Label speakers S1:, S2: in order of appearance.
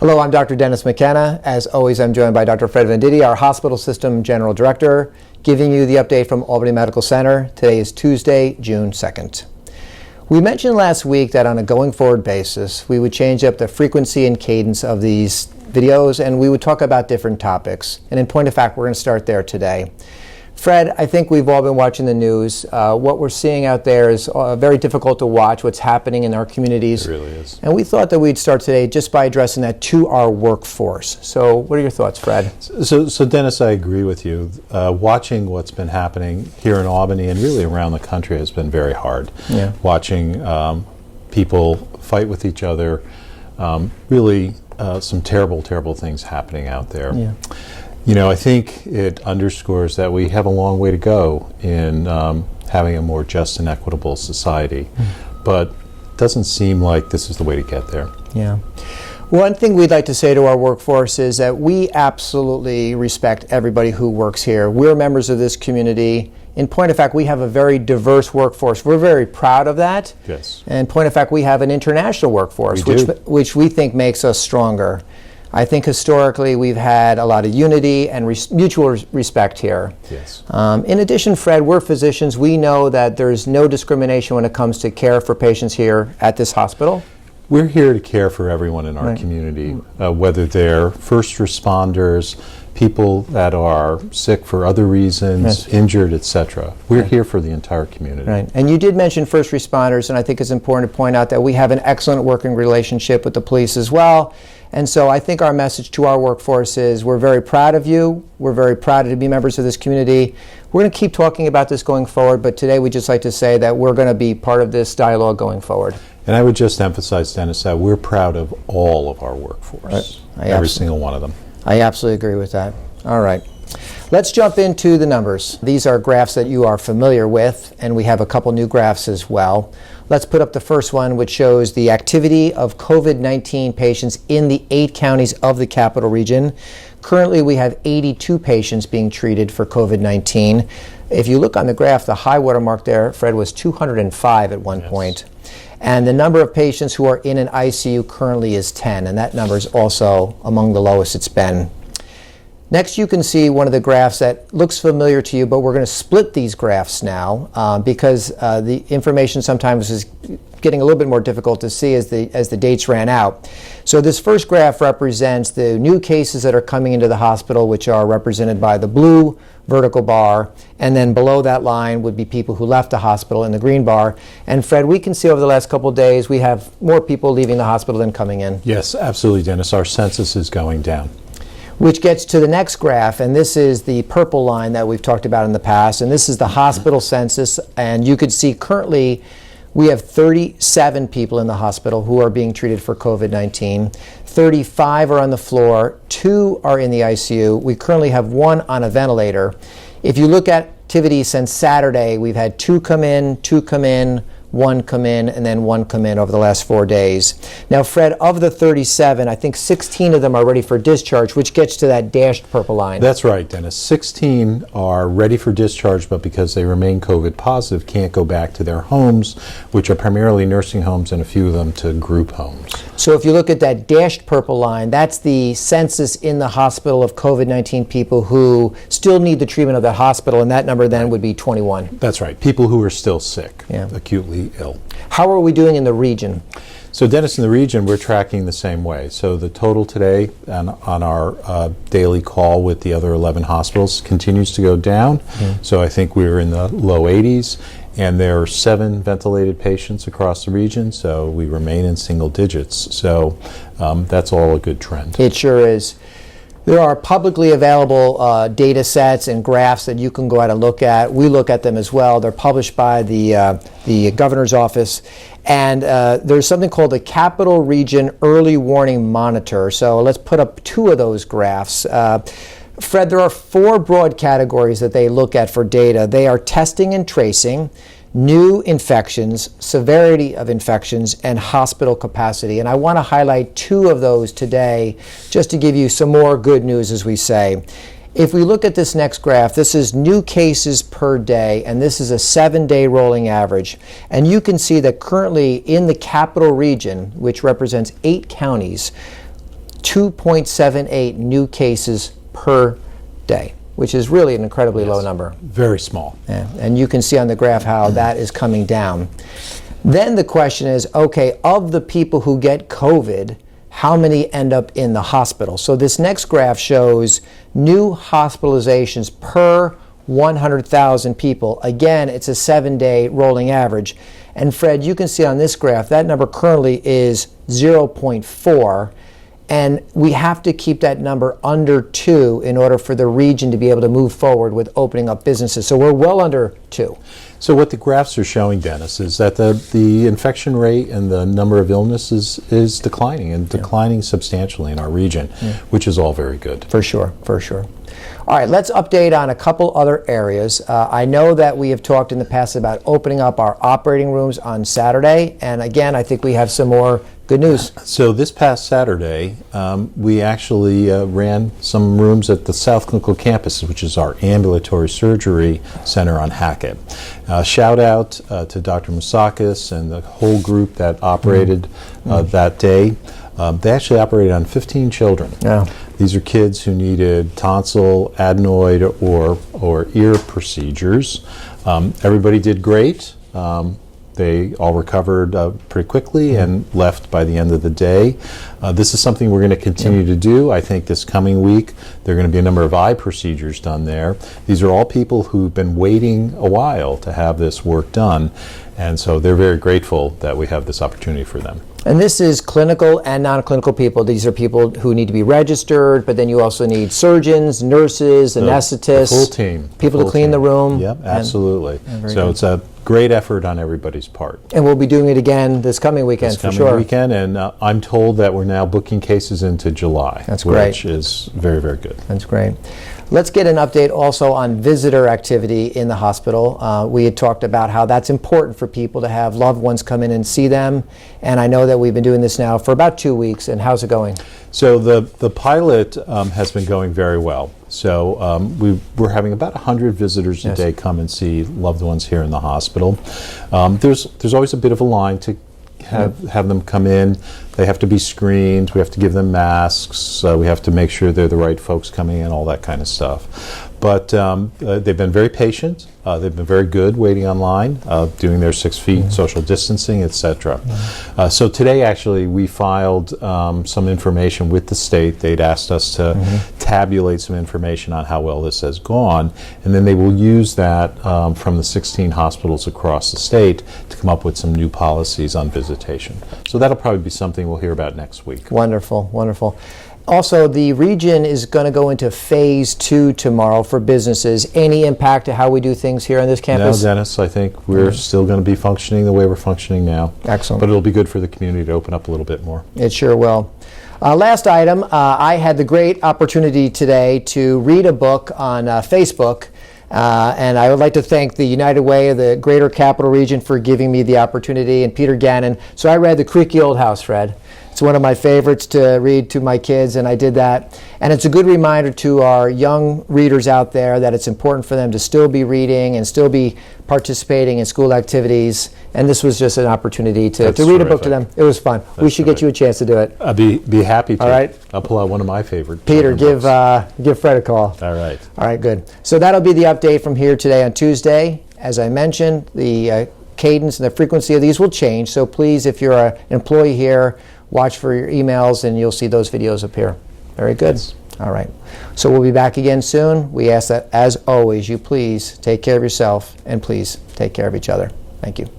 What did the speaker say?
S1: Hello, I'm Dr. Dennis McKenna. As always, I'm joined by Dr. Fred Venditti, our hospital system general director, giving you the update from Albany Medical Center. Today is Tuesday, June 2nd. We mentioned last week that on a going forward basis, we would change up the frequency and cadence of these videos, and we would talk about different topics. And in point of fact, we're going to start there today. Fred, I think we've all been watching the news. What we're seeing out there is very difficult to watch, what's happening in our communities.
S2: It really is.
S1: And we thought that we'd start today just by addressing that to our workforce. So what are your thoughts, Fred?
S2: So Dennis, I agree with you. Watching what's been happening here in Albany and really around the country has been very hard.
S1: Yeah.
S2: Watching people fight with each other, really some terrible, terrible things happening out there.
S1: Yeah.
S2: You know, I think it underscores that we have a long way to go in having a more just and equitable society, but it doesn't seem like this is the way to get there.
S1: Yeah. One thing we'd like to say to our workforce is that we absolutely respect everybody who works here. We're members of this community. In point of fact, we have a very diverse workforce. We're very proud of that.
S2: Yes.
S1: And in point of fact, we have an international workforce, which we think makes us stronger. I think historically we've had a lot of unity and mutual respect here.
S2: Yes.
S1: In addition, Fred, we're physicians. We know that there's no discrimination when it comes to care for patients here at this hospital.
S2: We're here to care for everyone in our
S1: Right.
S2: community, whether they're first responders, people that are sick for other reasons,
S1: Yes.
S2: injured, etc. We're here for the entire community.
S1: Right. And you did mention first responders, and I think it's important to point out that we have an excellent working relationship with the police as well. And so I think our message to our workforce is we're very proud of you. We're very proud to be members of this community. We're going to keep talking about this going forward, but today we'd just like to say that we're going to be part of this dialogue going forward.
S2: And I would just emphasize, Dennis, that we're proud of all of our workforce, every single one of them.
S1: I absolutely agree with that. All right. Let's jump into the numbers. These are graphs that you are familiar with, and we have a couple new graphs as well. Let's put up the first one, which shows the activity of COVID-19 patients in the 8 counties of the Capital Region. Currently, we have 82 patients being treated for COVID-19. If you look on the graph, the high water mark there, Fred, was 205 at one point. And the number of patients who are in an ICU currently is 10, and that number is also among the lowest it's been. Next, you can see one of the graphs that looks familiar to you, but we're going to split these graphs now because the information sometimes is getting a little bit more difficult to see as the dates ran out. So this first graph represents the new cases that are coming into the hospital, which are represented by the blue vertical bar, and then below that line would be people who left the hospital in the green bar. And Fred, we can see over the last couple of days we have more people leaving the hospital than coming in.
S2: Yes, absolutely, Dennis. Our census is going down.
S1: Which gets to the next graph, and this is the purple line that we've talked about in the past, and this is the hospital census, and you could see currently we have 37 people in the hospital who are being treated for COVID-19. 35 are on the floor, 2 are in the ICU. We currently have 1 on a ventilator. If you look at activity since Saturday, we've had 2 come in, 2 come in, 1 come in, and then 1 come in over the last 4 days. Now, Fred, of the 37, I think 16 of them are ready for discharge, which gets to that dashed purple line.
S2: That's right, Dennis. 16 are ready for discharge, but because they remain COVID positive, can't go back to their homes, which are primarily nursing homes, and a few of them to group homes.
S1: So if you look at that dashed purple line, that's the census in the hospital of COVID-19 people who still need the treatment of the hospital, and that number then would be 21.
S2: That's right. People who are still sick,
S1: Yeah.
S2: acutely ill.
S1: How are we doing in the region?
S2: So, Dennis, in the region, we're tracking the same way. So the total today on our daily call with the other 11 hospitals continues to go down. So I think we're in the low 80s, and there are 7 ventilated patients across the region, so we remain in single digits. So that's all a good trend.
S1: It sure is. There are publicly available data sets and graphs that you can go out and look at. We look at them as well. They're published by the governor's office. And there's something called the Capital Region Early Warning Monitor. So let's put up 2 of those graphs. Fred, there are 4 broad categories that they look at for data. They are testing and tracing, new infections, severity of infections, and hospital capacity. And I want to highlight 2 of those today just to give you some more good news, as we say. If we look at this next graph, this is new cases per day, and this is a 7-day rolling average. And you can see that currently in the Capital Region, which represents 8 counties, 2.78 new cases per day, which is really an incredibly low number.
S2: Very small.
S1: Yeah, and you can see on the graph how that is coming down. Then the question is, okay, of the people who get COVID, how many end up in the hospital? So this next graph shows new hospitalizations per 100,000 people. Again, it's a 7-day rolling average. And Fred, you can see on this graph, that number currently is 0.4. And we have to keep that number under 2 in order for the region to be able to move forward with opening up businesses. So we're well under 2.
S2: So what the graphs are showing, Dennis, is that the infection rate and the number of illnesses is declining, and declining substantially in our region, which is all very good.
S1: For sure, for sure. All right, let's update on a couple other areas. I know that we have talked in the past about opening up our operating rooms on Saturday, and again, I think we have some more good news.
S2: So this past Saturday, we actually ran some rooms at the South Clinical Campus, which is our ambulatory surgery center on Hackett. Shout out to Dr. Mousakis and the whole group that operated that day. They actually operated on 15 children.
S1: Yeah.
S2: These are kids who needed tonsil, adenoid, or ear procedures. Everybody did great. They all recovered pretty quickly and left by the end of the day. This is something we're going to continue to do. I think this coming week there are going to be a number of eye procedures done there. These are all people who've been waiting a while to have this work done, and so they're very grateful that we have this opportunity for them.
S1: And this is clinical and non-clinical people. These are people who need to be registered, but then you also need surgeons, nurses, anesthetists,
S2: the full team,
S1: people to clean the room.
S2: Yep, absolutely. So
S1: good.
S2: it's a great effort on everybody's part.
S1: And we'll be doing it again this coming weekend,
S2: This coming
S1: for sure.
S2: weekend, and I'm told that we're now booking cases into July.
S1: That's great.
S2: Which is very, very good.
S1: That's great. Let's get an update also on visitor activity in the hospital. We had talked about how that's important for people to have loved ones come in and see them, and I know that we've been doing this now for about 2 weeks, and how's it going?
S2: So the pilot has been going very well. So we're having about 100 visitors a day come and see loved ones here in the hospital. There's always a bit of a line to have them come in. They have to be screened. We have to give them masks. We have to make sure they're the right folks coming in, all that kind of stuff. But they've been very patient. They've been very good waiting online, doing their 6 feet social distancing, etc. So today, actually, we filed some information with the state. They'd asked us to tabulate some information on how well this has gone, and then they will use that from the 16 hospitals across the state to come up with some new policies on visitation. So that'll probably be something we'll hear about next week.
S1: Wonderful, wonderful. Also, the region is going to go into phase 2 tomorrow for businesses. Any impact to how we do things here on this campus?
S2: No, Dennis, I think we're still going to be functioning the way we're functioning now.
S1: Excellent.
S2: But it'll be good for the community to open up a little bit more.
S1: It sure will. Last item, I had the great opportunity today to read a book on Facebook. And I would like to thank the United Way of the Greater Capital Region for giving me the opportunity, and Peter Gannon. So I read The Creaky Old House, Fred. It's one of my favorites to read to my kids, and I did that. And it's a good reminder to our young readers out there that it's important for them to still be reading and still be participating in school activities. And this was just an opportunity to read a book to them. It was fun. We should get you a chance to do it.
S2: I'd be happy to.
S1: All right.
S2: I'll pull out one of my favorite.
S1: Peter, give Fred a call.
S2: All right.
S1: All right, good. So that'll be the update from here today on Tuesday. As I mentioned, the cadence and the frequency of these will change. So please, if you're an employee here, watch for your emails and you'll see those videos appear. Very good.
S2: Yes.
S1: All right. So we'll be back again soon. We ask that, as always, you please take care of yourself and please take care of each other. Thank you.